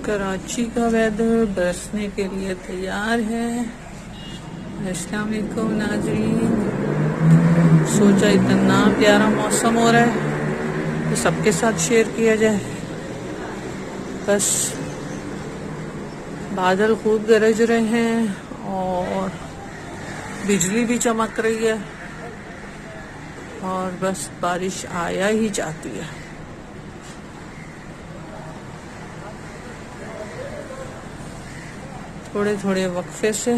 कराची का वेदर बरसने के लिए तैयार है। अस्सलाम वालेकुम नाज़रीन। सोचा इतना प्यारा मौसम हो रहा है तो सबके साथ शेयर किया जाए। बस बादल खूब गरज रहे हैं और बिजली भी चमक रही है और बस बारिश आया ही जाती है। थोड़े थोड़े वक्फे से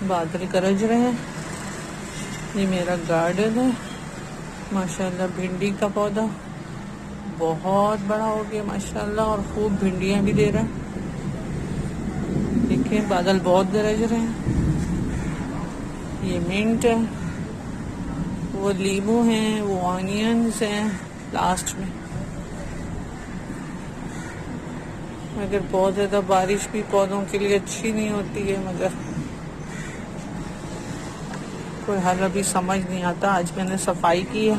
बादल गरज रहे हैं। ये मेरा गार्डन है, माशाल्लाह भिंडी का पौधा बहुत बड़ा हो गया माशाल्लाह और खूब भिंडियां भी दे रहा है। देखिए बादल बहुत गरज रहे हैं। ये मिंट है, वो लीमू हैं, वो ऑनियंस हैं लास्ट में। मगर बहुत ज़्यादा बारिश भी पौधों के लिए अच्छी नहीं होती है, मगर कोई हल अभी समझ नहीं आता। आज मैंने सफाई की है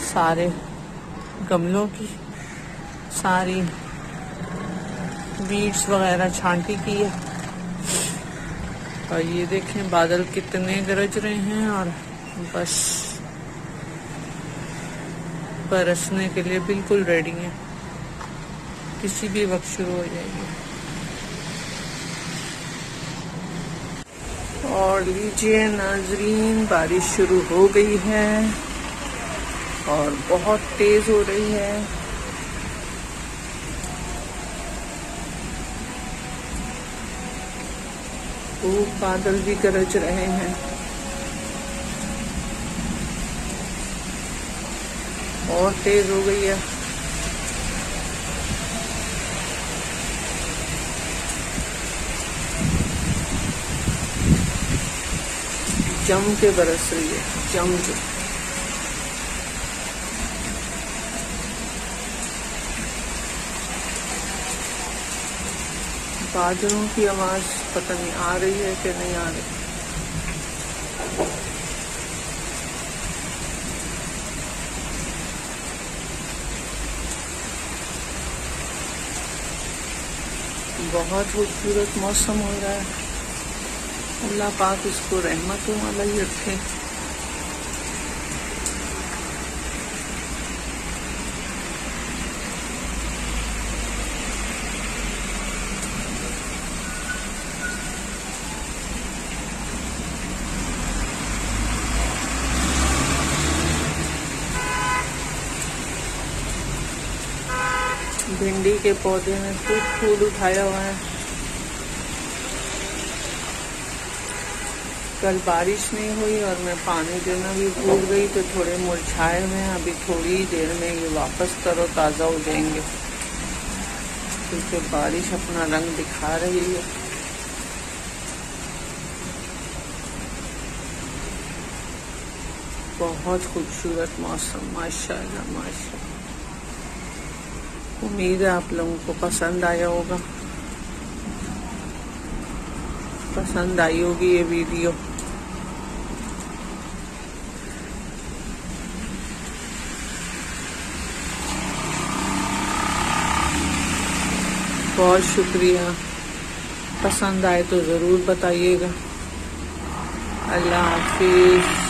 सारे गमलों की, सारी वीड्स वगैरह छांटी की है। और ये देखें बादल कितने गरज रहे हैं और बस बरसने के लिए बिल्कुल रेडी हैं, किसी भी वक्त शुरू हो जाएगी। और लीजिए नाजरीन, बारिश शुरू हो गई है और बहुत तेज हो रही है। खूब बादल भी गरज रहे हैं और तेज हो गई है। जम के बरस रही है, जम के। बादलों की आवाज पता नहीं आ रही है कि नहीं आ रही। बहुत खूबसूरत मौसम हो रहा है। अल्लाह पाक इसको रहमतों वाला ही रखे। भिंडी के पौधे में खूब फूल उठाया हुआ है। कल बारिश नहीं हुई और मैं पानी देना भी भूल गई तो थोड़े मुरझाए हुए हैं। अभी थोड़ी ही देर में ये वापस तरो ताज़ा हो जाएंगे क्योंकि बारिश अपना रंग दिखा रही है। बहुत खूबसूरत मौसम माशाल्लाह माशाल्लाह। उम्मीद है आप लोगों को पसंद आया होगा, पसंद आई होगी ये वीडियो। बहुत शुक्रिया, पसंद आए तो ज़रूर बताइएगा। अल्लाह हाफिज़।